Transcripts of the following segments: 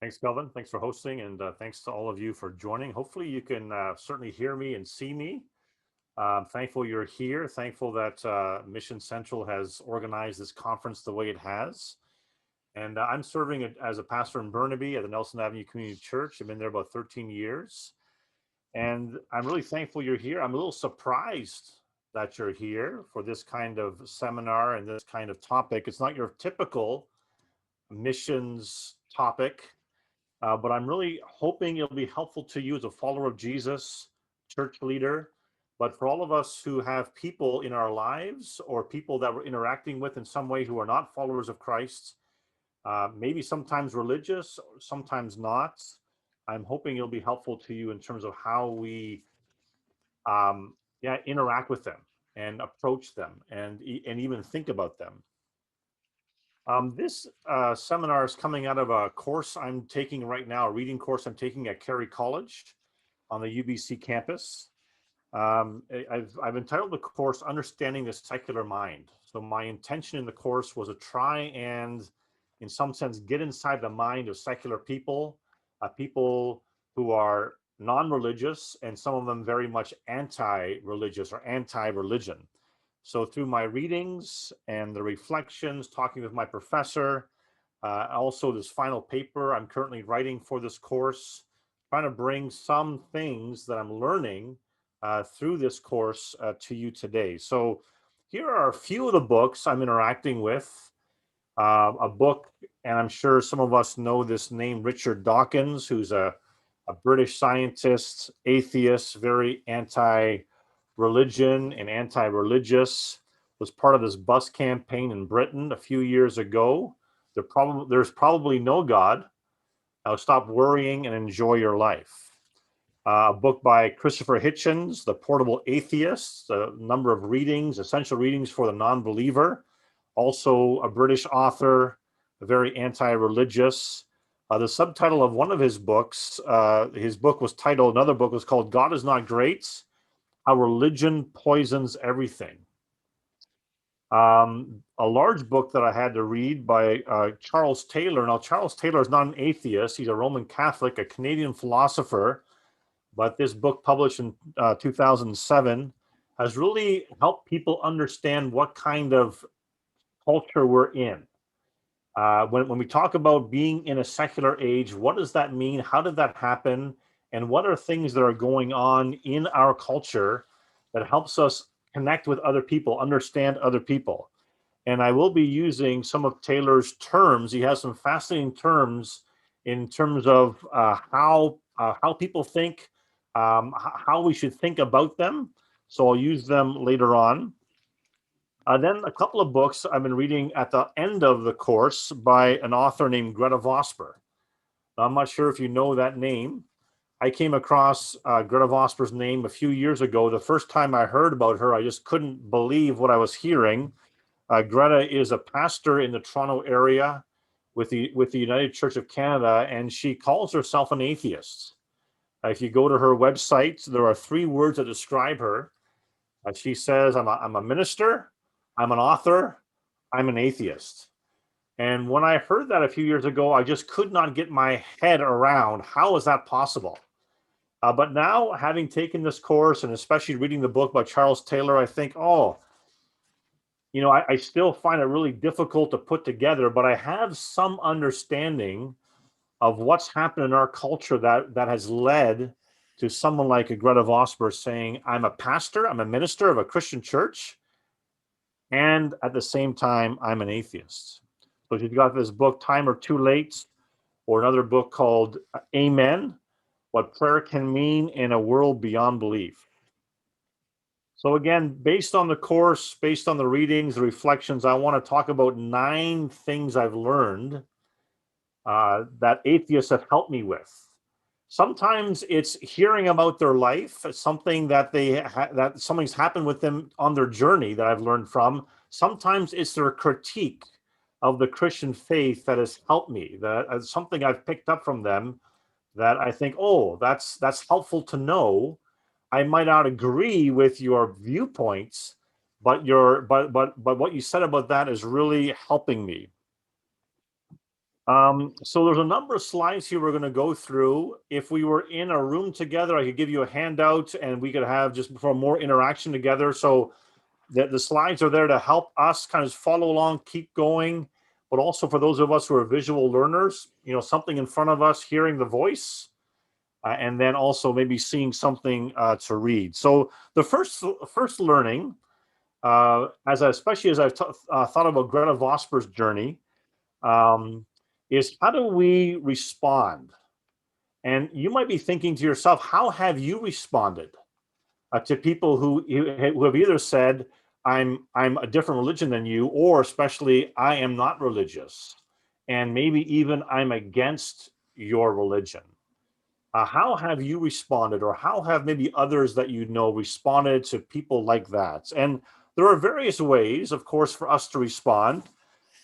Thanks, Kelvin. Thanks for hosting, and thanks to all of you for joining. Hopefully, you can certainly hear me and see me. Thankful you're here. Thankful that Mission Central has organized this conference the way it has. And I'm serving as a pastor in Burnaby at the Nelson Avenue Community Church. I've been there about 13 years. And I'm really thankful you're here. I'm a little surprised that you're here for this kind of seminar and this kind of topic. It's not your typical missions topic. But I'm really hoping it'll be helpful to you as a follower of Jesus, church leader, but for all of us who have people in our lives or people that we're interacting with in some way who are not followers of Christ, maybe sometimes religious, sometimes not. I'm hoping it'll be helpful to you in terms of how we interact with them and approach them and even think about them. This seminar is coming out of a course I'm taking right now, a reading course I'm taking at Carey College on the UBC campus. I've entitled the course Understanding the Secular Mind. So my intention in the course was to try and, in some sense, get inside the mind of secular people, people who are non-religious, and some of them very much anti-religious or anti-religion. So through my readings and the reflections, talking with my professor, also this final paper I'm currently writing for this course, trying to bring some things that I'm learning through this course to you today. So here are a few of the books I'm interacting with. A book, and I'm sure some of us know this name, Richard Dawkins, who's a British scientist, atheist, very anti-religion and anti-religious, was part of this bus campaign in Britain a few years ago. There's probably no God. Now stop worrying and enjoy your life. A book by Christopher Hitchens, The Portable Atheist, a number of readings, essential readings for the non-believer. Also a British author, very anti-religious. The subtitle of one of his book was titled, another book was called God is Not Great, How Religion Poisons Everything. A large book that I had to read by Charles Taylor. Now, Charles Taylor is not an atheist. He's a Roman Catholic, a Canadian philosopher. But this book, published in 2007, has really helped people understand what kind of culture we're in. When we talk about being in a secular age, what does that mean? How did that happen? And what are things that are going on in our culture that helps us connect with other people, understand other people? And I will be using some of Taylor's terms. He has some fascinating terms in terms of how people think, how we should think about them. So I'll use them later on. Then a couple of books I've been reading at the end of the course by an author named Greta Vosper. I'm not sure if you know that name. I came across Greta Vosper's name a few years ago. The first time I heard about her, I just couldn't believe what I was hearing. Greta is a pastor in the Toronto area with the United Church of Canada, and she calls herself an atheist. If you go to her website, there are 3 words that describe her. She says, I'm a minister, I'm an author, I'm an atheist. And when I heard that a few years ago, I just could not get my head around how is that possible. But now, having taken this course and especially reading the book by Charles Taylor, I think, I still find it really difficult to put together, but I have some understanding of what's happened in our culture that has led to someone like a Greta Vosper saying, I'm a pastor, I'm a minister of a Christian church, and at the same time, I'm an atheist. So she's got this book, Time or Too Late, or another book called Amen, What Prayer Can Mean in a World Beyond Belief. So again, based on the course, based on the readings, the reflections, I want to talk about 9 things I've learned that atheists have helped me with. Sometimes it's hearing about their life, something that that something's happened with them on their journey that I've learned from. Sometimes it's their critique of the Christian faith that has helped me. That something I've picked up from them that I think, oh, that's helpful to know. I might not agree with your viewpoints, but what you said about that is really helping me. So there's a number of slides here we're going to go through. If we were in a room together, I could give you a handout and we could have just for more interaction together. So the slides are there to help us kind of follow along, keep going, but also for those of us who are visual learners, something in front of us, hearing the voice, and then also maybe seeing something to read. So the first learning, especially as I've thought about Greta Vosper's journey, um, is how do we respond? And you might be thinking to yourself, how have you responded to people who have either said, I'm a different religion than you, or especially I am not religious, and maybe even I'm against your religion. How have you responded, or how have maybe others that you know responded to people like that? And there are various ways, of course, for us to respond.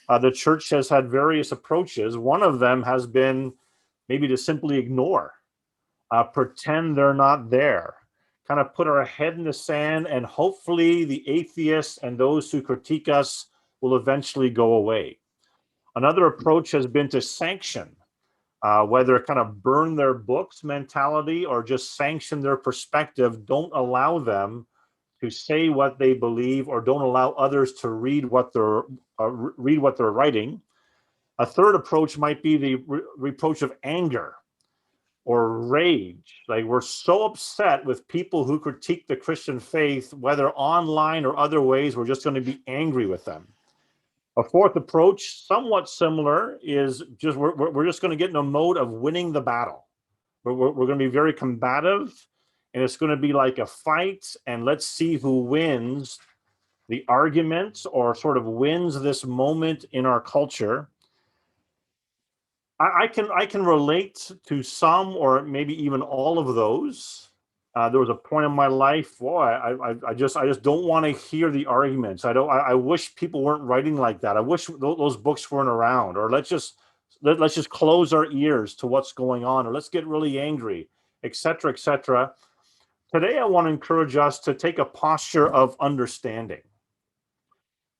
The church has had various approaches. One of them has been maybe to simply ignore, pretend they're not there, kind of put our head in the sand, and hopefully the atheists and those who critique us will eventually go away. Another approach has been to sanction, whether kind of burn their books mentality or just sanction their perspective, don't allow them to say what they believe or don't allow others to read what they're writing. A third approach might be the reproach of anger or rage. Like we're so upset with people who critique the Christian faith, whether online or other ways, we're just going to be angry with them. A fourth approach, somewhat similar, is just we're just going to get in a mode of winning the battle. We're going to be very combative, and it's going to be like a fight, and let's see who wins the argument or sort of wins this moment in our culture. I can relate to some or maybe even all of those. There was a point in my life, boy, I just don't want to hear the arguments. I wish people weren't writing like that. I wish those books weren't around. Or let's just close our ears to what's going on, or let's get really angry, etc., etc. Today, I want to encourage us to take a posture of understanding,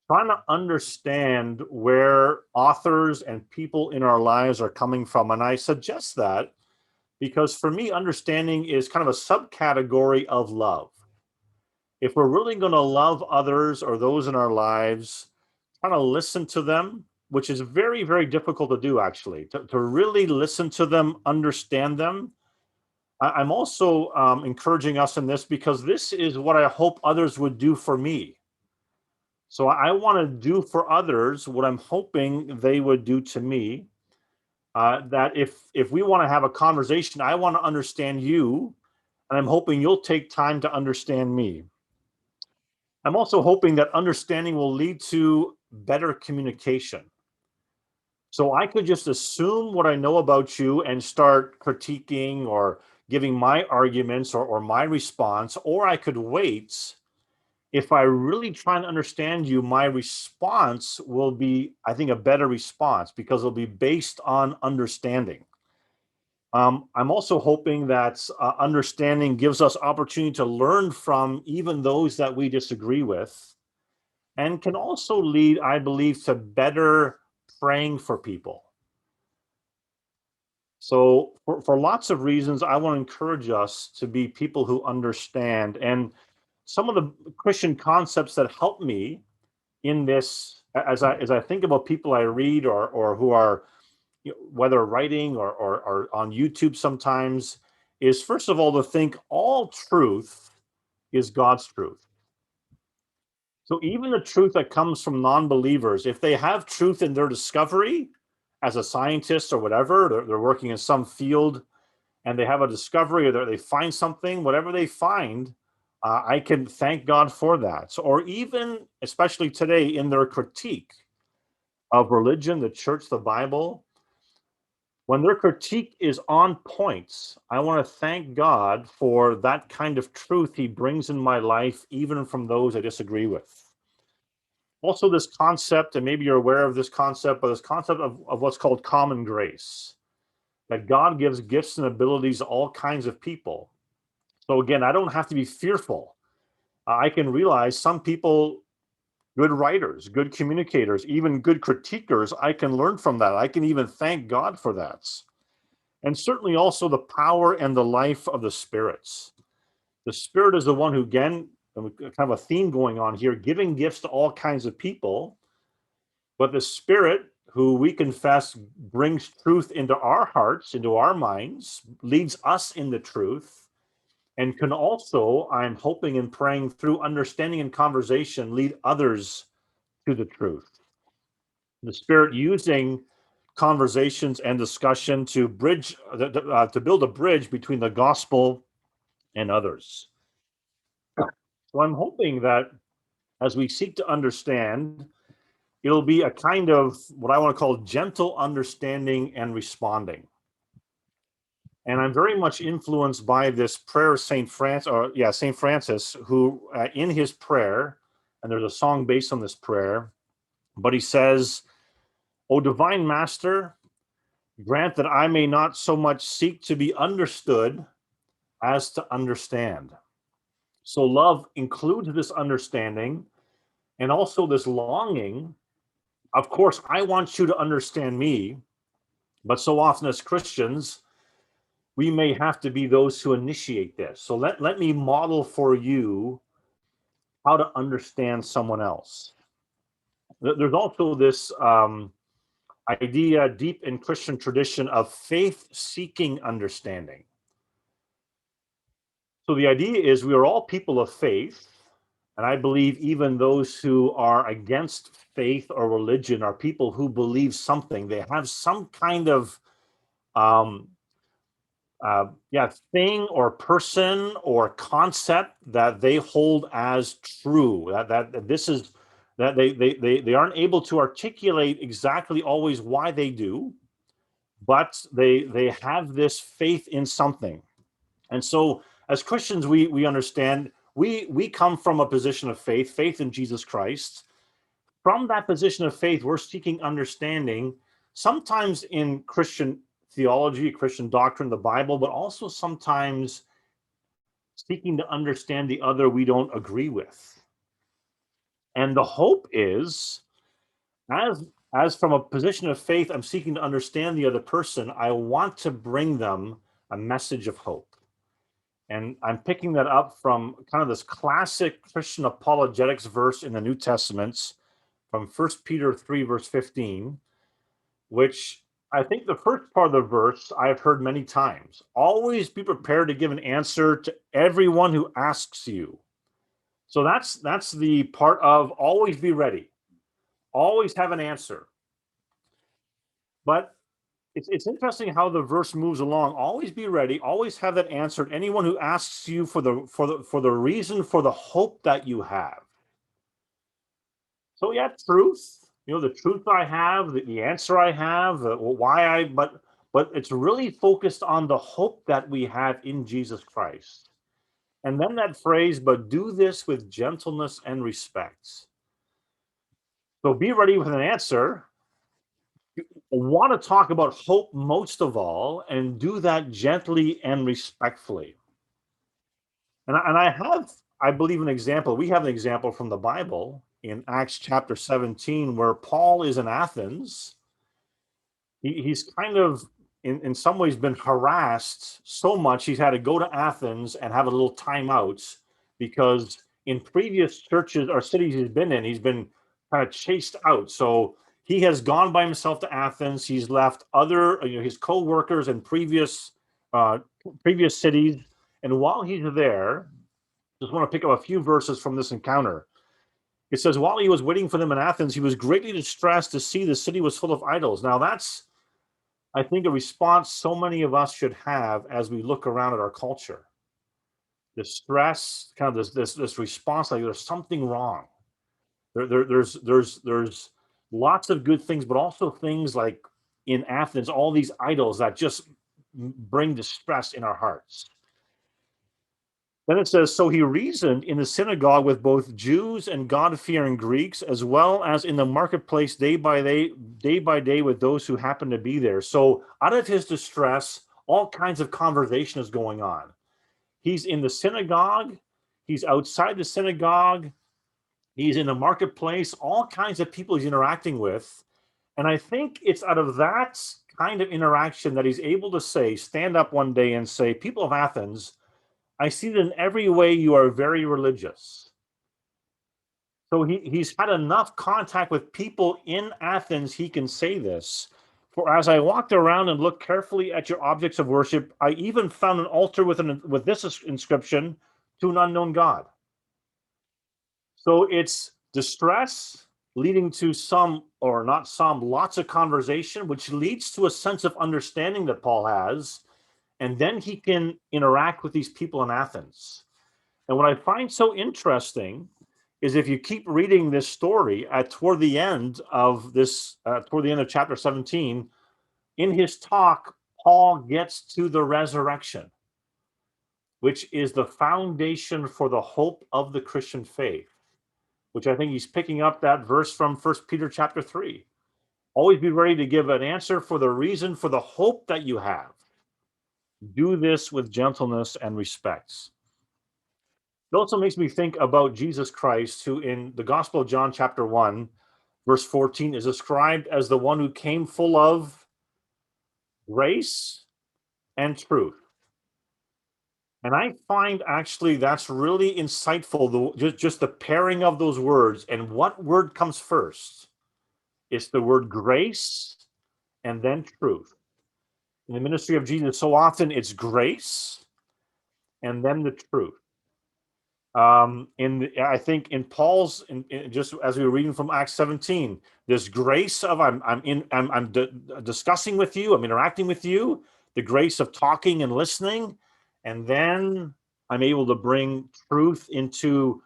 trying to understand where authors and people in our lives are coming from. And I suggest that because for me, understanding is kind of a subcategory of love. If we're really going to love others or those in our lives, trying to listen to them, which is very, very difficult to do, actually, to really listen to them, understand them. I'm also encouraging us in this because this is what I hope others would do for me. So I want to do for others what I'm hoping they would do to me. That if we want to have a conversation, I want to understand you, and I'm hoping you'll take time to understand me. I'm also hoping that understanding will lead to better communication. So I could just assume what I know about you and start critiquing or giving my arguments or my response, or I could wait. If I really try and understand you, my response will be, I think, a better response because it'll be based on understanding. I'm also hoping that understanding gives us opportunity to learn from even those that we disagree with, and can also lead, I believe, to better praying for people. So, for lots of reasons, I want to encourage us to be people who understand. And some of the Christian concepts that help me in this, as I think about people I read or who are, whether writing or on YouTube sometimes, is first of all to think all truth is God's truth. So even the truth that comes from non-believers, if they have truth in their discovery as a scientist or whatever, they're working in some field and they have a discovery or they find something, whatever they find, I can thank God for that. So, or even, especially today, in their critique of religion, the church, the Bible, when their critique is on point, I want to thank God for that kind of truth he brings in my life, even from those I disagree with. Also, this concept, and maybe you're aware of this concept, but this concept of what's called common grace, that God gives gifts and abilities to all kinds of people. So again, I don't have to be fearful. I can realize some people good writers, good communicators, even good critiquers. I can learn from that. I can even thank God for that. And certainly also the power and the life of the spirits. The Spirit is the one who, again, kind of a theme going on here, giving gifts to all kinds of people. But the Spirit, who we confess brings truth into our hearts, into our minds, leads us in the truth, and can also, I'm hoping and praying, through understanding and conversation, lead others to the truth. The Spirit using conversations and discussion to to build a bridge between the gospel and others. So I'm hoping that as we seek to understand, it'll be a kind of what I want to call gentle understanding and responding. And I'm very much influenced by this prayer of St. Francis, who in his prayer, and there's a song based on this prayer, but he says, "O divine master, grant that I may not so much seek to be understood as to understand." So love includes this understanding and also this longing. Of course, I want you to understand me, but so often as Christians, we may have to be those who initiate this. So let me model for you how to understand someone else. There's also this idea deep in Christian tradition of faith-seeking understanding. So the idea is we are all people of faith, and I believe even those who are against faith or religion are people who believe something. They have some kind of um, thing or person or concept that they hold as true. That this is that they aren't able to articulate exactly always why they do, but they have this faith in something. And so as Christians, we understand we come from a position of faith in Jesus Christ. From that position of faith, we're seeking understanding, sometimes in Christian theology, Christian doctrine, the Bible, but also sometimes seeking to understand the other we don't agree with. And the hope is, as from a position of faith, I'm seeking to understand the other person, I want to bring them a message of hope. And I'm picking that up from kind of this classic Christian apologetics verse in the New Testament from 1 Peter 3, verse 15, which I think the first part of the verse I've heard many times. Always be prepared to give an answer to everyone who asks you. So that's the part of always be ready. Always have an answer. But it's interesting how the verse moves along. Always be ready. Always have that answer. Anyone who asks you for the reason for the hope that you have. So yeah, truth. The truth I have, the answer I have, but it's really focused on the hope that we have in Jesus Christ. And then that phrase, but do this with gentleness and respect. So be ready with an answer. Want to talk about hope most of all, and do that gently and respectfully. And I believe, an example. We have an example from the Bible in Acts chapter 17, where Paul is in Athens. He's kind of, in some ways, been harassed so much, he's had to go to Athens and have a little timeout, because in previous churches or cities he's been in, he's been kind of chased out. So he has gone by himself to Athens. He's left other, his co-workers in previous cities. And while he's there, just want to pick up a few verses from this encounter. It says, while he was waiting for them in Athens, he was greatly distressed to see the city was full of idols. Now that's, I think, a response so many of us should have as we look around at our culture. The stress, kind of this response, like there's something wrong. There's lots of good things, but also things like in Athens, all these idols that just bring distress in our hearts. Then it says, so he reasoned in the synagogue with both Jews and God-fearing Greeks, as well as in the marketplace day by day with those who happened to be there. So out of his distress, all kinds of conversation is going on. He's in the synagogue. He's outside the synagogue. He's in the marketplace, all kinds of people he's interacting with. And I think it's out of that kind of interaction that he's able to say, stand up one day and say, people of Athens, I see that in every way you are very religious. So he's had enough contact with people in Athens, he can say this. For as I walked around and looked carefully at your objects of worship, I even found an altar with this inscription, to an unknown God. So it's distress leading to some, or not some, lots of conversation, which leads to a sense of understanding that Paul has. And then he can interact with these people in Athens. And what I find so interesting is if you keep reading this story toward the end of chapter 17, in his talk, Paul gets to the resurrection, which is the foundation for the hope of the Christian faith, which I think he's picking up that verse from 1 Peter chapter 3. Always be ready to give an answer for the reason for the hope that you have. Do this with gentleness and respect. It also makes me think about Jesus Christ, who in the Gospel of John chapter 1, verse 14, is described as the one who came full of grace and truth. And I find actually that's really insightful, just the pairing of those words. And what word comes first? It's the word grace and then truth. In the ministry of Jesus, so often it's grace and then the truth. I think in Paul's, just as we were reading from Acts 17, this grace of I'm discussing with you, I'm interacting with you, the grace of talking and listening, and then I'm able to bring truth into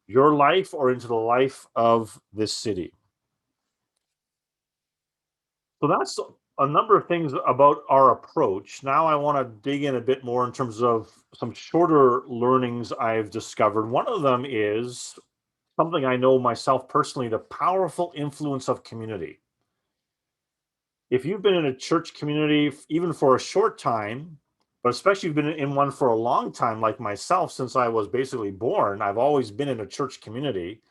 your life or into the life of this city. So that's a number of things about our approach. Now I want to dig in a bit more in terms of some shorter learnings I've discovered. One of them is something I know myself personally, the powerful influence of community. If you've been in a church community, even for a short time, but especially you've been in one for a long time, like myself, since I was basically born, I've always been in a church community.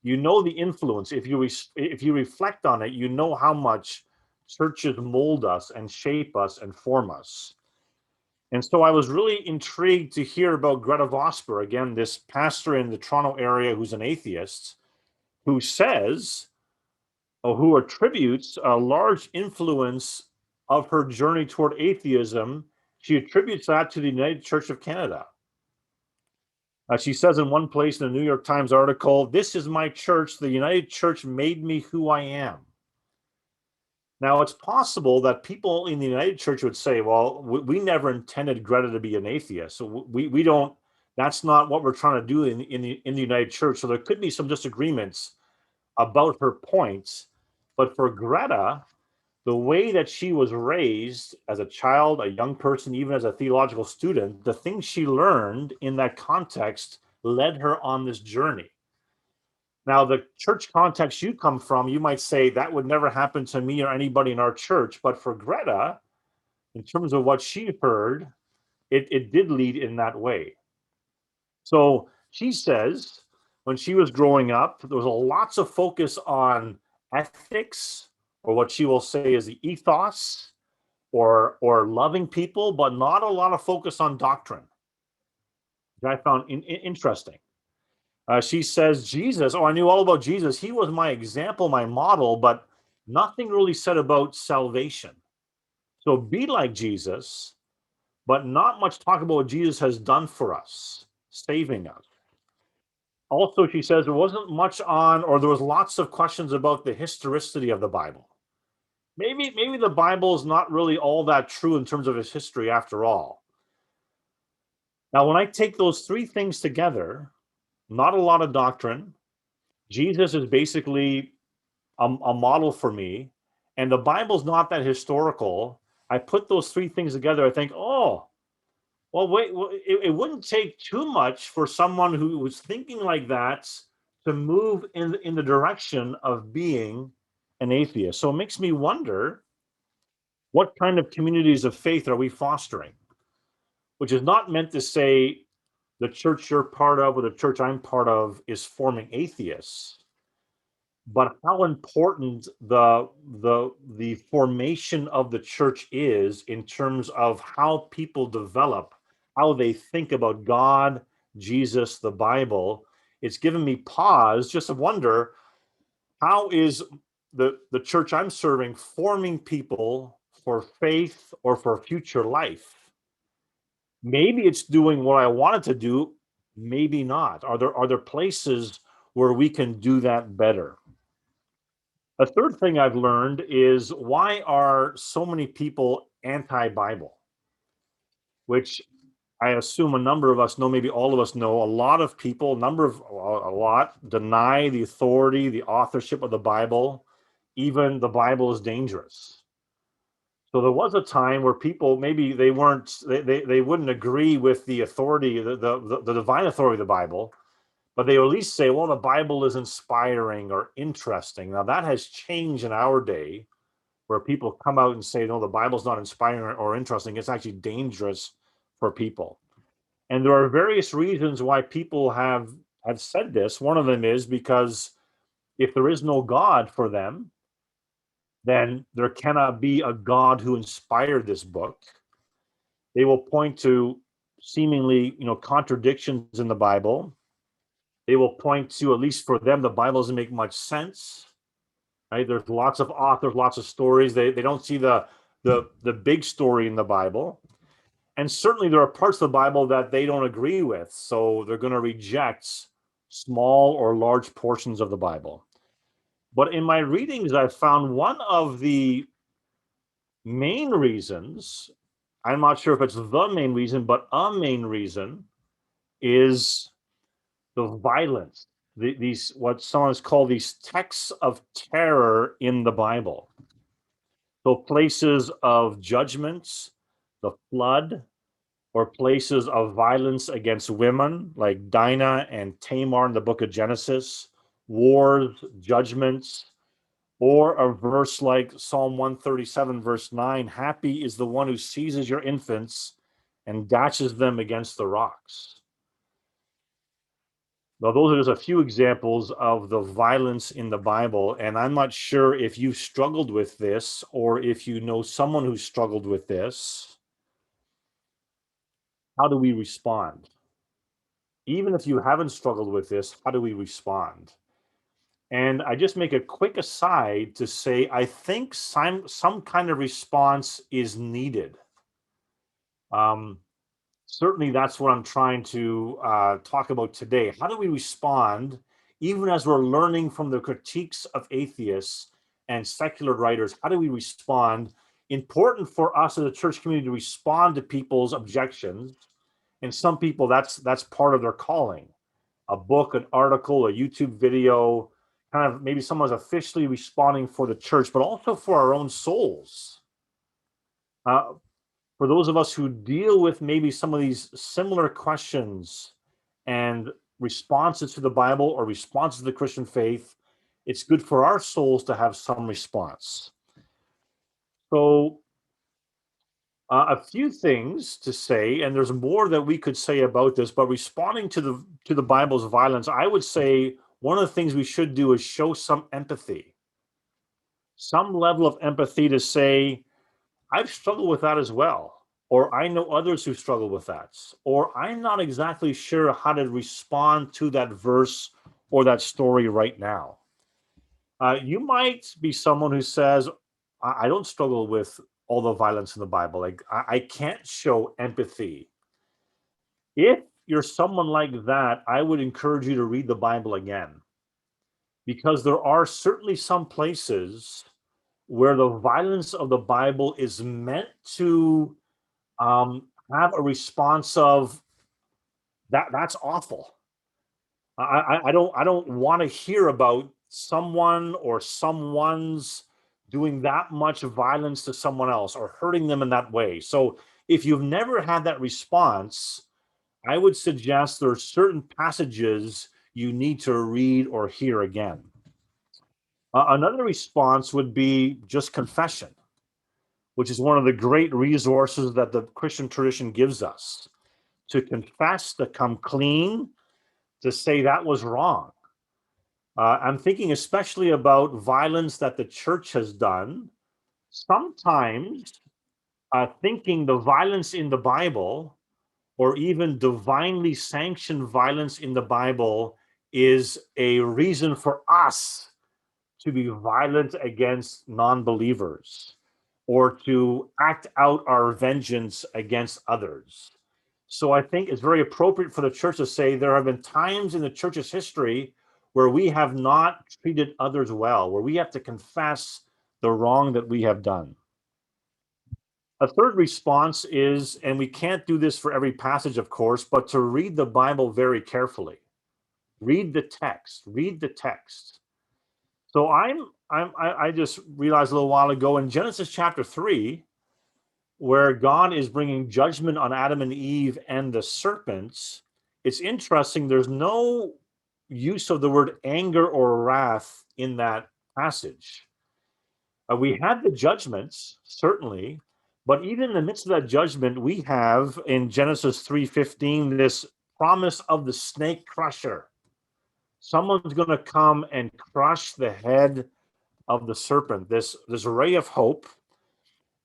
You know the influence. If you reflect on it, you know how much churches mold us and shape us and form us. And so I was really intrigued to hear about Greta Vosper, again, this pastor in the Toronto area who's an atheist, who says, or who attributes a large influence of her journey toward atheism. She attributes that to the United Church of Canada. She says in one place in the New York Times article, "This is my church. The United Church made me who I am." Now, it's possible that people in the United Church would say, well, we never intended Greta to be an atheist. So we don't, that's not what we're trying to do in the United Church. So there could be some disagreements about her points. But for Greta, the way that she was raised as a child, a young person, even as a theological student, the things she learned in that context led her on this journey. Now, the church context you come from, you might say that would never happen to me or anybody in our church. But for Greta, in terms of what she heard, it did lead in that way. So she says when she was growing up, there was lots of focus on ethics, or what she will say is the ethos, or loving people, but not a lot of focus on doctrine, which I found interesting. She says, Jesus, oh, I knew all about Jesus. He was my example, my model, but nothing really said about salvation. So be like Jesus, but not much talk about what Jesus has done for us, saving us. Also, she says there wasn't much on, or there was lots of questions about the historicity of the Bible. Maybe the Bible is not really all that true in terms of its history after all. Now, when I take those three things together, not a lot of doctrine, Jesus is basically a model for me, and the Bible's not that historical. I put those three things together. I think, oh, well, wait, well, it wouldn't take too much for someone who was thinking like that to move in the direction of being an atheist. So it makes me wonder, what kind of communities of faith are we fostering? Which is not meant to say the church you're part of or the church I'm part of is forming atheists. but how important the formation of the church is in terms of how people develop, how they think about God, Jesus, the Bible. It's given me pause just to wonder, how is the church I'm serving forming people for faith or for future life? Maybe it's doing what I wanted to do, maybe not. Are there places where we can do that better? A third thing I've learned is, why are so many people anti-Bible? Which I assume a number of us know, maybe all of us know, a lot of people, a lot deny the authority, the authorship of the Bible. Even the Bible is dangerous. So there was a time where people, maybe they wouldn't agree with the authority, the divine authority of the Bible, but they at least say, well, the Bible is inspiring or interesting. Now that has changed in our day, where people come out and say, no, the Bible's not inspiring or interesting. It's actually dangerous for people. And there are various reasons why people have said this. One of them is because if there is no God for them, then there cannot be a God who inspired this book. They will point to seemingly, contradictions in the Bible. They will point to, at least for them, the Bible doesn't make much sense. Right? There's lots of authors, lots of stories. They don't see the big story in the Bible. And certainly there are parts of the Bible that they don't agree with. So they're going to reject small or large portions of the Bible. But in my readings, I've found one of the main reasons, I'm not sure if it's the main reason, but a main reason is the violence. These, what someone has called, these texts of terror in the Bible. So places of judgments, the flood, or places of violence against women, like Dinah and Tamar in the book of Genesis, wars, judgments, or a verse like Psalm 137, verse 9, happy is the one who seizes your infants and dashes them against the rocks. Now, those are just a few examples of the violence in the Bible, and I'm not sure if you've struggled with this or if you know someone who's struggled with this. How do we respond? Even if you haven't struggled with this, how do we respond? And I just make a quick aside to say, I think some kind of response is needed. Um, Certainly, that's what I'm trying to talk about today. How do we respond, even as we're learning from the critiques of atheists and secular writers? How do we respond? Important for us as a church community to respond to people's objections. And some people, that's part of their calling. A book, an article, a YouTube video, kind of maybe someone's officially responding for the church, but also for our own souls. For those of us who deal with maybe some of these similar questions and responses to the Bible or responses to the Christian faith, it's good for our souls to have some response. So, a few things to say, and there's more that we could say about this, but responding to the Bible's violence, I would say one of the things we should do is show some empathy, some level of empathy, to say, I've struggled with that as well, or I know others who struggle with that, or I'm not exactly sure how to respond to that verse or that story right now. You might be someone who says, I don't struggle with all the violence in the Bible. Like, I can't show empathy. If you're someone like that, I would encourage you to read the Bible again, because there are certainly some places where the violence of the Bible is meant to have a response of that's awful. I don't want to hear about someone or someone's doing that much violence to someone else or hurting them in that way. So if you've never had that response, I would suggest there are certain passages you need to read or hear again. Another response would be just confession, which is one of the great resources that the Christian tradition gives us, to confess, to come clean, to say that was wrong. I'm thinking especially about violence that the church has done. Sometimes thinking the violence in the Bible, or even divinely sanctioned violence in the Bible, is a reason for us to be violent against non-believers or to act out our vengeance against others. So I think it's very appropriate for the church to say there have been times in the church's history where we have not treated others well, where we have to confess the wrong that we have done. A third response is, and we can't do this for every passage, of course, but to read the Bible very carefully. Read the text. Read the text. So I just realized a little while ago in Genesis chapter 3, where God is bringing judgment on Adam and Eve and the serpents. It's interesting. There's no use of the word anger or wrath in that passage. We had the judgments, certainly, but even in the midst of that judgment, we have in Genesis 3:15 this promise of the snake crusher. Someone's going to come and crush the head of the serpent. This ray of hope,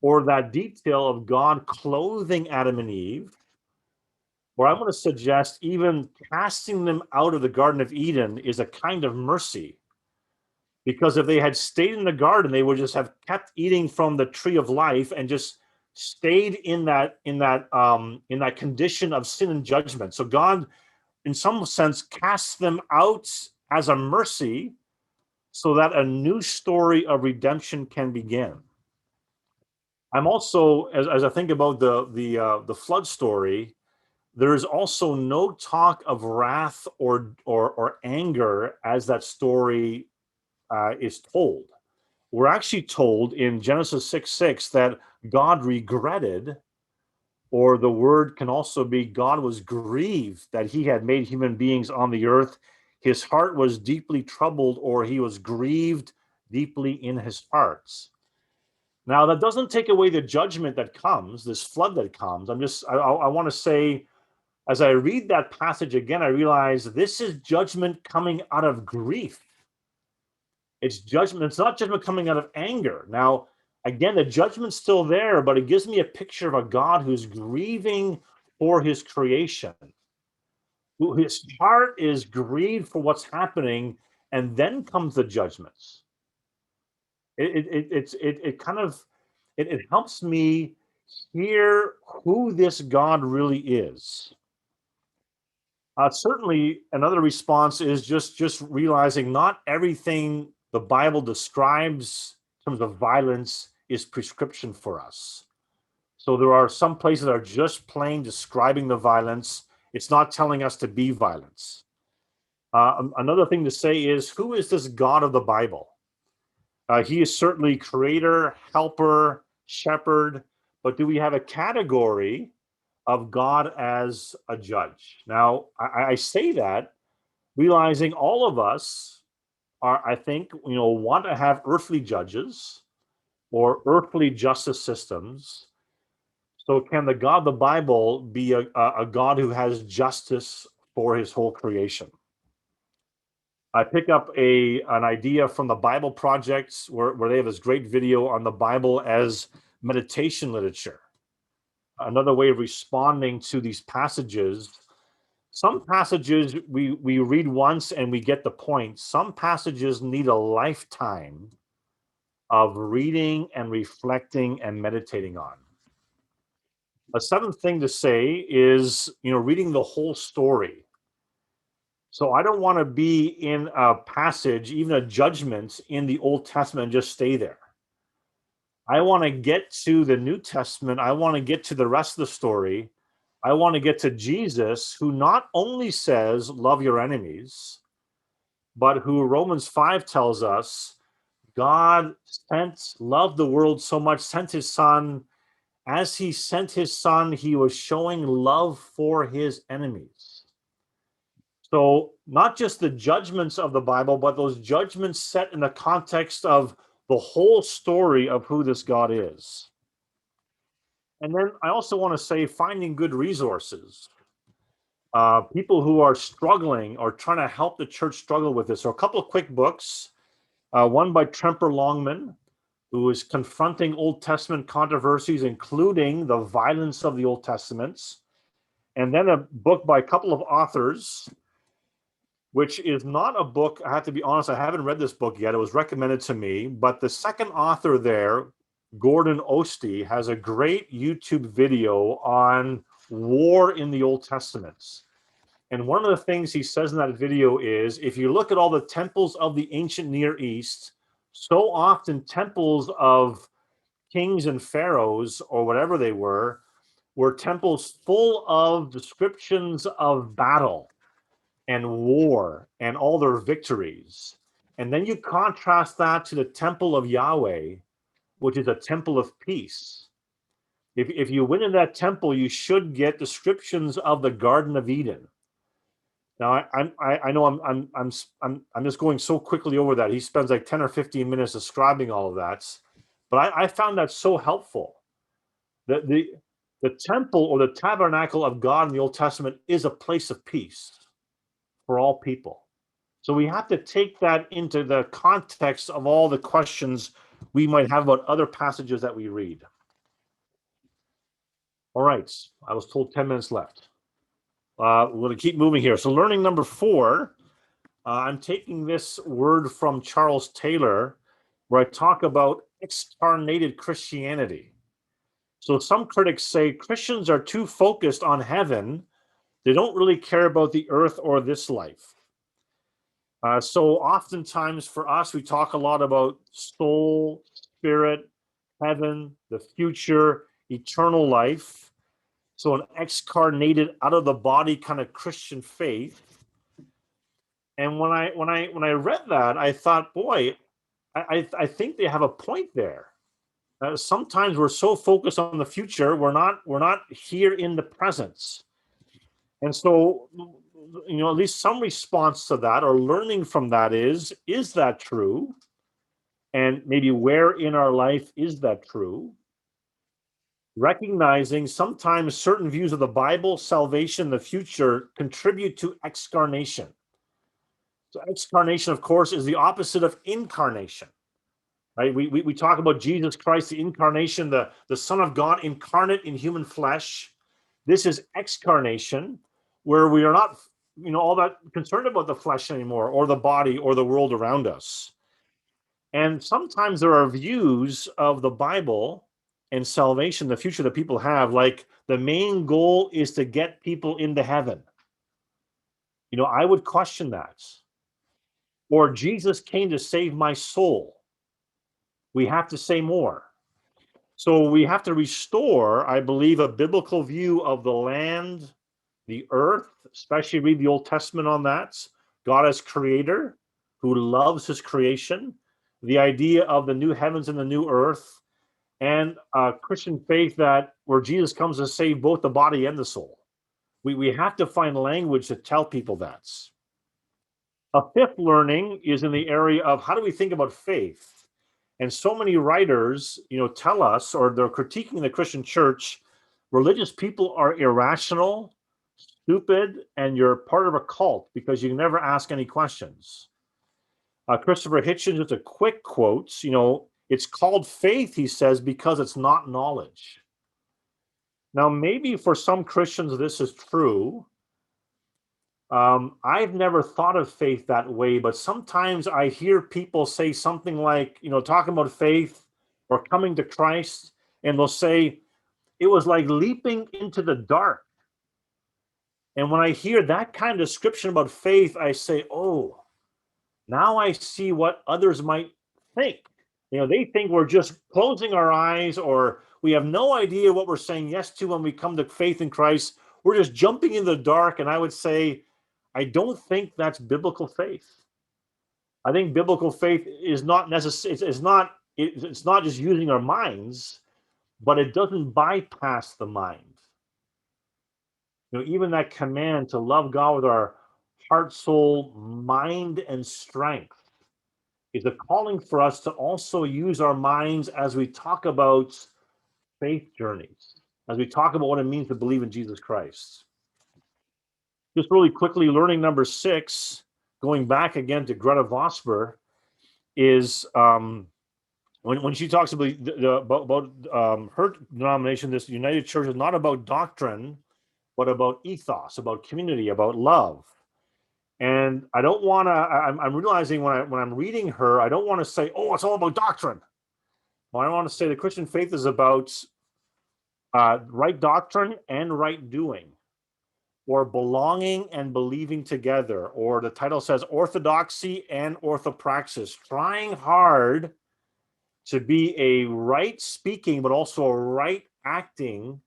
or that detail of God clothing Adam and Eve, or I'm going to suggest even casting them out of the Garden of Eden, is a kind of mercy. Because if they had stayed in the garden, they would just have kept eating from the tree of life and just stayed in that condition of sin and judgment. So God, in some sense, casts them out as a mercy so that a new story of redemption can begin. I'm also, as I think about the flood story, there is also no talk of wrath or anger as that story is told. We're actually told in Genesis 6:6 that God regretted, or the word can also be God was grieved that he had made human beings on the earth. His heart was deeply troubled, or he was grieved deeply in his heart. Now, that doesn't take away the judgment that comes, this flood that comes. I want to say, as I read that passage again, I realize this is judgment coming out of grief. It's judgment. It's not judgment coming out of anger. Now, again, the judgment's still there, but it gives me a picture of a God who's grieving for his creation, who his heart is grieved for what's happening, and then comes the judgments. It kind of it helps me hear who this God really is. Certainly, another response is just realizing not everything the Bible describes in terms of violence is prescription for us. So there are some places that are just plain describing the violence. It's not telling us to be violence. Another thing to say is, who is this God of the Bible? He is certainly creator, helper, shepherd, but do we have a category of God as a judge? Now, I say that realizing all of us are, I think, want to have earthly judges or earthly justice systems. So, can the God of the Bible be a God who has justice for his whole creation? I pick up an idea from the Bible Projects where they have this great video on the Bible as meditation literature. Another way of responding to these passages. Some passages we read once and we get the point. Some passages need a lifetime of reading and reflecting and meditating on. A seventh thing to say is, reading the whole story. So I don't want to be in a passage, even a judgment in the Old Testament, and just stay there. I want to get to the New Testament. I want to get to the rest of the story. I want to get to Jesus, who not only says, love your enemies, but who Romans 5 tells us, God loved the world so much, sent his son. As he sent his son, he was showing love for his enemies. So not just the judgments of the Bible, but those judgments set in the context of the whole story of who this God is. And then I also want to say finding good resources. people who are struggling or trying to help the church struggle with this. So a couple of quick books, one by Tremper Longman, who is confronting Old Testament controversies, including the violence of the Old Testaments. And then a book by a couple of authors, which is not a book. I have to be honest, I haven't read this book yet. It was recommended to me, but the second author there, Gordon Ostie, has a great YouTube video on war in the Old Testament. And one of the things he says in that video is, if you look at all the temples of the ancient Near East, so often temples of kings and pharaohs or whatever they were temples full of descriptions of battle and war and all their victories. And then you contrast that to the temple of Yahweh, which is a temple of peace. If you went in that temple, you should get descriptions of the Garden of Eden. Now, I know I'm just going so quickly over that. He spends like 10 or 15 minutes describing all of that, but I found that so helpful. The temple or the tabernacle of God in the Old Testament is a place of peace for all people. So we have to take that into the context of all the questions we might have about other passages that we read. All right, I was told 10 minutes left. We're going to keep moving here. So learning number 4, I'm taking this word from Charles Taylor, where I talk about excarnated Christianity. So some critics say Christians are too focused on heaven. They don't really care about the earth or this life. So oftentimes for us, we talk a lot about soul, spirit, heaven, the future, eternal life. So an excarnated, out of the body kind of Christian faith. And when I read that, I thought, boy, I think they have a point there. Sometimes we're so focused on the future, we're not here in the presence. And so, at least some response to that or learning from that is that true? And maybe where in our life is that true? Recognizing sometimes certain views of the Bible, salvation, the future contribute to excarnation. So excarnation, of course, is the opposite of incarnation. Right? We talk about Jesus Christ, the incarnation, the Son of God incarnate in human flesh. This is excarnation, where we are not, all that concerned about the flesh anymore, or the body, or the world around us. And sometimes there are views of the Bible and salvation, the future that people have, like the main goal is to get people into heaven. I would question that. Or Jesus came to save my soul. We have to say more. So we have to restore, I believe, a biblical view of the land, the earth, especially read the Old Testament on that. God as creator who loves his creation, the idea of the new heavens and the new earth, and a Christian faith that where Jesus comes to save both the body and the soul. We have to find language to tell people that. A fifth learning is in the area of how do we think about faith? And so many writers, tell us, or they're critiquing the Christian church, religious people are irrational, stupid, and you're part of a cult because you never ask any questions. Christopher Hitchens, just a quick quote, it's called faith, he says, because it's not knowledge. Now, maybe for some Christians, this is true. I've never thought of faith that way, but sometimes I hear people say something like, talking about faith or coming to Christ, and they'll say, it was like leaping into the dark. And when I hear that kind of description about faith, I say, oh, now I see what others might think. They think we're just closing our eyes or we have no idea what we're saying yes to when we come to faith in Christ. We're just jumping in the dark. And I would say, I don't think that's biblical faith. I think biblical faith is not necessary. It's not just using our minds, but it doesn't bypass the mind. Even that command to love God with our heart, soul, mind, and strength is a calling for us to also use our minds as we talk about faith journeys, as we talk about what it means to believe in Jesus Christ. Just really quickly, learning number 6, going back again to Greta Vosper, is when she talks about her denomination, this United Church is not about doctrine, but about ethos, about community, about love. And I don't want to. I'm realizing when I'm reading her, I don't want to say, "Oh, it's all about doctrine." Well, I want to say the Christian faith is about right doctrine and right doing, or belonging and believing together, or the title says orthodoxy and orthopraxis, trying hard to be a right speaking, but also a right acting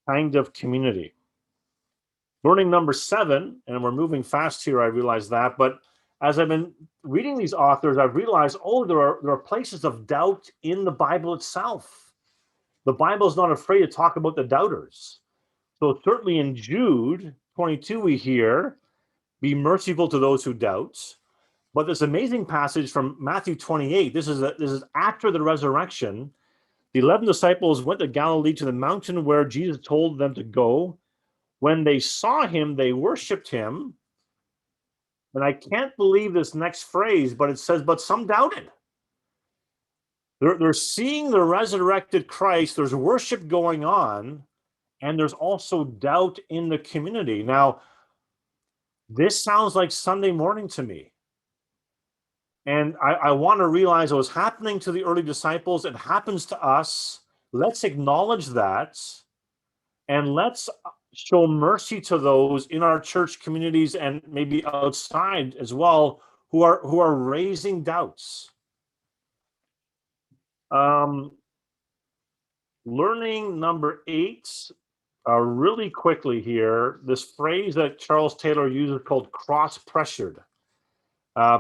kind of community. Learning number 7, and we're moving fast here, I realize that, but as I've been reading these authors, I've realized, there are places of doubt in the Bible itself. The Bible is not afraid to talk about the doubters. So certainly in Jude 22, we hear, be merciful to those who doubt. But this amazing passage from Matthew 28, this is after the resurrection. The 11 disciples went to Galilee, to the mountain where Jesus told them to go. When they saw him, they worshiped him. And I can't believe this next phrase, but it says, but some doubted. They're seeing the resurrected Christ. There's worship going on, and there's also doubt in the community. Now, this sounds like Sunday morning to me. And I want to realize it was happening to the early disciples. It happens to us. Let's acknowledge that, and let's show mercy to those in our church communities and maybe outside as well who are raising doubts. Learning number 8, really quickly here, this phrase that Charles Taylor uses called cross-pressured.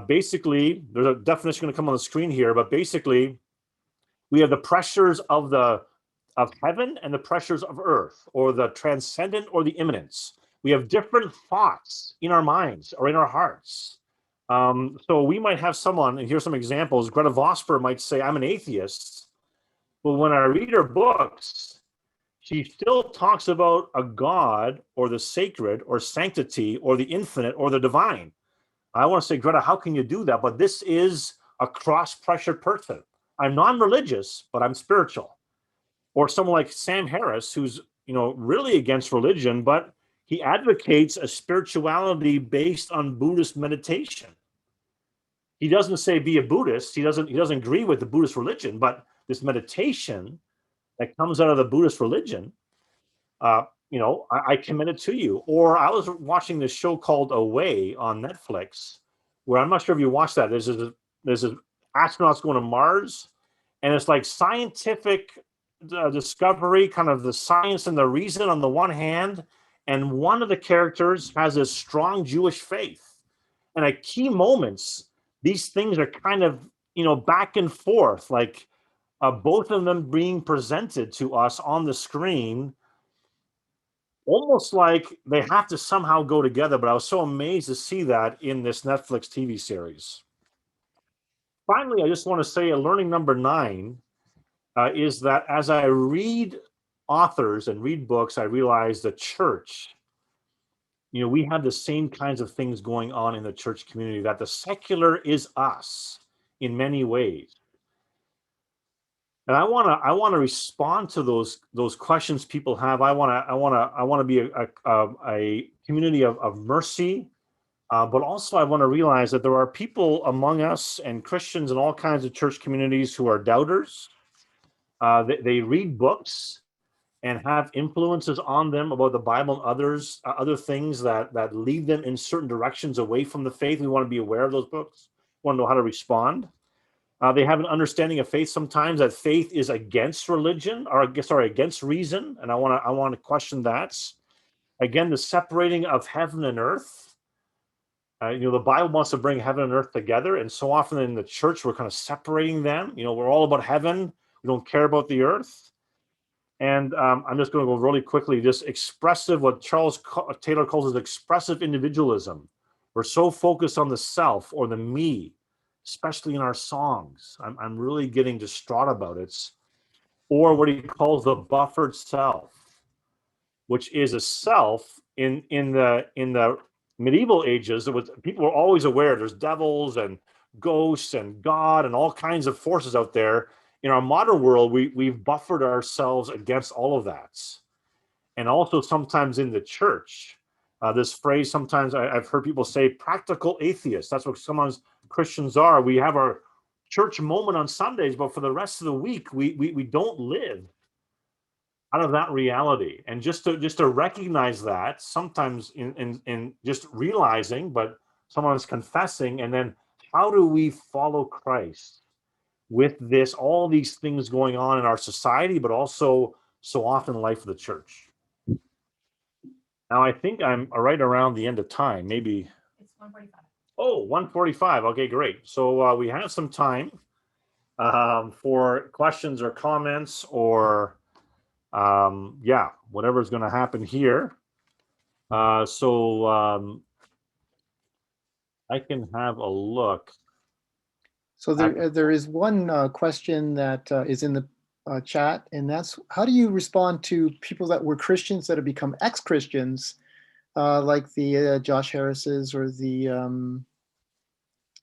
Basically, there's a definition going to come on the screen here, but basically, we have the pressures of heaven and the pressures of earth, or the transcendent or the immanence. We have different thoughts in our minds or in our hearts. So we might have someone, and here's some examples. Greta Vosper might say, I'm an atheist. But when I read her books, she still talks about a God or the sacred or sanctity or the infinite or the divine. I want to say, Greta, how can you do that? But this is a cross-pressured person. I'm non-religious, but I'm spiritual. Or someone like Sam Harris, who's really against religion, but he advocates a spirituality based on Buddhist meditation. He doesn't say be a Buddhist. He doesn't agree with the Buddhist religion, but this meditation that comes out of the Buddhist religion, I commend it to you. Or I was watching this show called Away on Netflix, where I'm not sure if you watched that. There's astronauts going to Mars, and it's like scientific discovery, kind of the science and the reason on the one hand, and one of the characters has a strong Jewish faith. And at key moments, these things are kind of back and forth, like both of them being presented to us on the screen, almost like they have to somehow go together. But I was so amazed to see that in this Netflix TV series. Finally, I just want to say, learning number 9 is that as I read authors and read books, I realize the church, we have the same kinds of things going on in the church community, that the secular is us in many ways. And I want to respond to those questions people have. I want to be a community of mercy, but also I want to realize that there are people among us and Christians in all kinds of church communities who are doubters. They read books and have influences on them about the Bible and other things that lead them in certain directions away from the faith. We want to be aware of those books. We want to know how to respond. They have an understanding of faith sometimes that faith is against religion, or against reason, and I want to question that. Again, the separating of heaven and earth. The Bible wants to bring heaven and earth together, and so often in the church we're kind of separating them. We're all about heaven. We don't care about the earth. And I'm just going to go really quickly. This expressive, what Charles Taylor calls expressive individualism. We're so focused on the self or the me, especially in our songs. I'm really getting distraught about it. Or what he calls the buffered self, which is a self in the medieval ages, people were always aware there's devils and ghosts and God and all kinds of forces out there. In our modern world, we've buffered ourselves against all of that. And also sometimes in the church, this phrase, sometimes I've heard people say practical atheists. That's what sometimes Christians are. We have our church moment on Sundays, but for the rest of the week, we don't live out of that reality. And just to recognize that, sometimes in just realizing, but sometimes confessing, and then how do we follow Christ with this, all these things going on in our society, but also so often in life of the church. Now I think I'm right around the end of time, maybe. It's 1:45. Oh, 1:45. Okay, great. So we have some time for questions or comments or yeah, whatever's going to happen here. So I can have a look. So there is one question that is in the chat, and that's, how do you respond to people that were Christians that have become ex-Christians, like the Josh Harrises or the,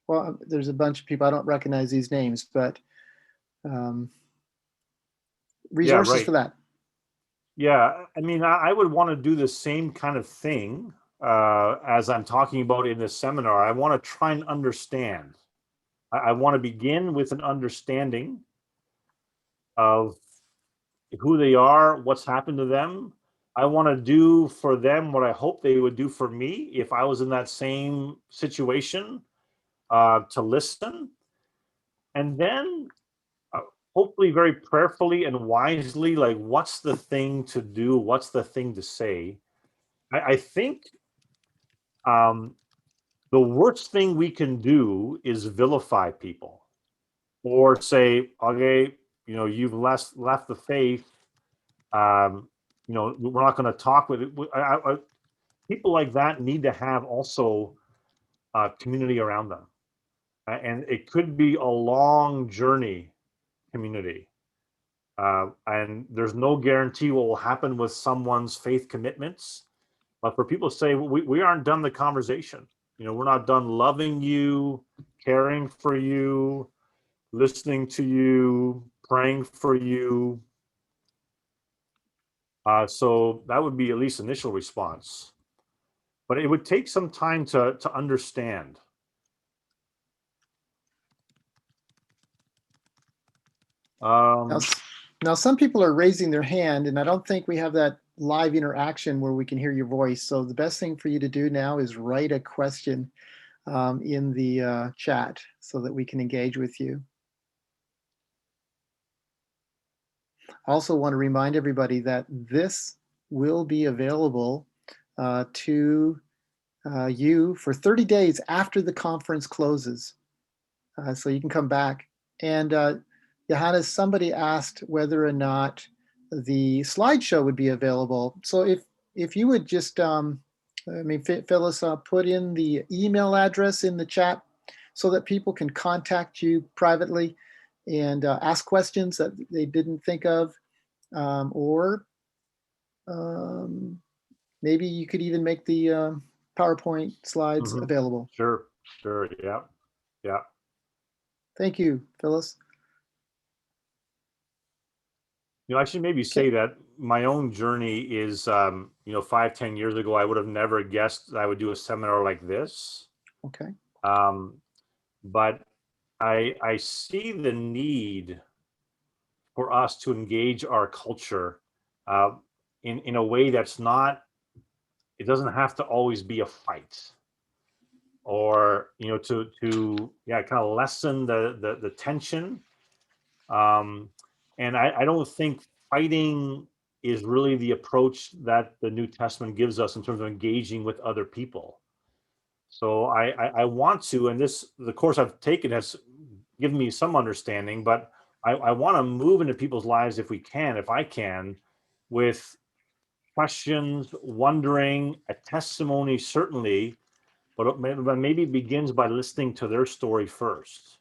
well, there's a bunch of people, I don't recognize these names, but resources right. for that. Yeah, I mean, I would want to do the same kind of thing as I'm talking about in this seminar. I want to try and understand. I want to begin with an understanding of who they are, what's happened to them. I want to do for them what I hope they would do for me if I was in that same situation, to listen. And then hopefully very prayerfully and wisely, like, what's the thing to do? What's the thing to say? I think the worst thing we can do is vilify people or say, okay, you've left the faith. We're not going to talk with it. People like that need to have also community around them. And it could be a long journey community. And there's no guarantee what will happen with someone's faith commitments. But for people to say, we aren't done the conversation. We're not done loving you, caring for you, listening to you, praying for you. So that would be at least initial response. But it would take some time to understand. Now, some people are raising their hand, and I don't think we have that live interaction where we can hear your voice. So the best thing for you to do now is write a question in the chat so that we can engage with you. I also want to remind everybody that this will be available to you for 30 days after the conference closes. So you can come back. And Johannes, somebody asked whether or not the slideshow would be available. So if you would just, Phyllis, put in the email address in the chat so that people can contact you privately and ask questions that they didn't think of, or maybe you could even make the PowerPoint slides available. Sure, yeah. Thank you, Phyllis. I should maybe say that my own journey is, 5-10 years ago, I would have never guessed that I would do a seminar like this. Okay. But I see the need for us to engage our culture in a way that's not, it doesn't have to always be a fight, or to kind of lessen the tension. And I don't think fighting is really the approach that the New Testament gives us in terms of engaging with other people. So I want to, and the course I've taken has given me some understanding, but I want to move into people's lives if I can, with questions, wondering, a testimony, certainly, but maybe it begins by listening to their story first.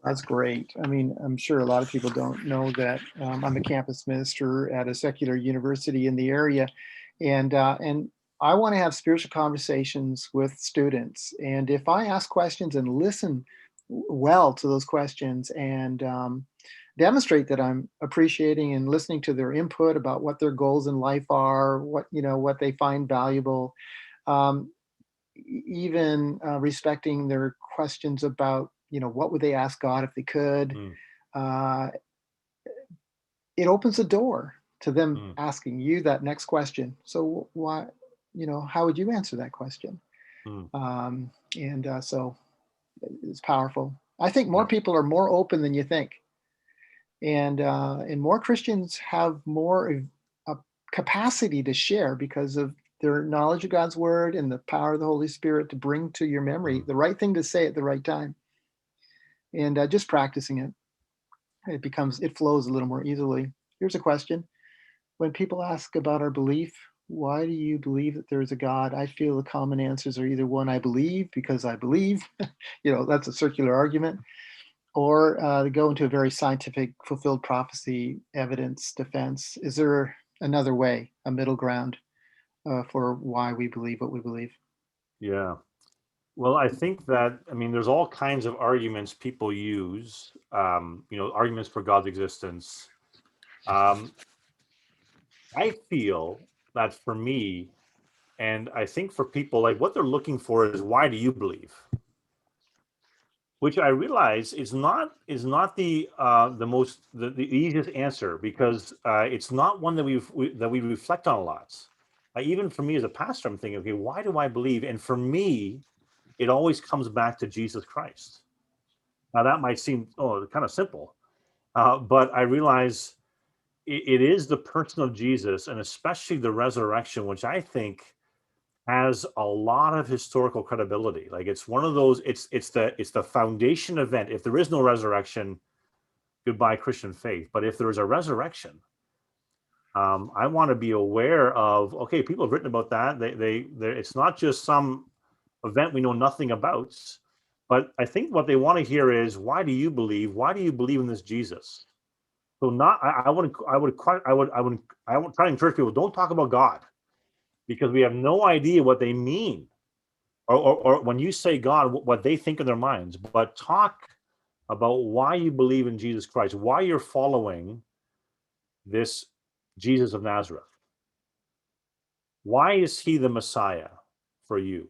That's great. I mean, I'm sure a lot of people don't know that I'm a campus minister at a secular university in the area. And I want to have spiritual conversations with students. And if I ask questions and listen well to those questions, and demonstrate that I'm appreciating and listening to their input about what their goals in life are, what they find valuable, um, even respecting their questions about, what would they ask God if they could. Mm, Uh, it opens a door to them mm, asking you that next question. So why, how would you answer that question? mm. And so it's powerful. I think more Yeah. people are more open than you think, and more Christians have more of a capacity to share because of their knowledge of God's word and the power of the Holy Spirit to bring to your memory Mm. the right thing to say at the right time. And just practicing it, it flows a little more easily. Here's a question: when people ask about our belief, why do you believe that there is a God? I feel the common answers are either one, I believe because I believe, that's a circular argument, or they go into a very scientific, fulfilled prophecy, evidence defense. Is there another way, a middle ground for why we believe what we believe? Yeah. Well, I think that, there's all kinds of arguments people use, arguments for God's existence. Um, I feel that for me, and I think for people, like what they're looking for is why do you believe? Which I realize is not the easiest answer, because it's not one that we reflect on a lot. Even for me as a pastor, I'm thinking, okay, why do I believe? And for me, it always comes back to Jesus Christ. Now that might seem kind of simple, but I realize it is the person of Jesus, and especially the resurrection, which I think has a lot of historical credibility. Like it's one of those. It's the foundation event. If there is no resurrection, goodbye Christian faith. But if there is a resurrection, I want to be aware of. Okay, people have written about that. It's not just some event we know nothing about. But I think what they want to hear is, why do you believe? Why do you believe in this Jesus? So not I would try to encourage people, don't talk about God, because we have no idea what they mean, or when you say God, what they think in their minds. But talk about why you believe in Jesus Christ, why you're following this Jesus of Nazareth. Why is he the Messiah for you?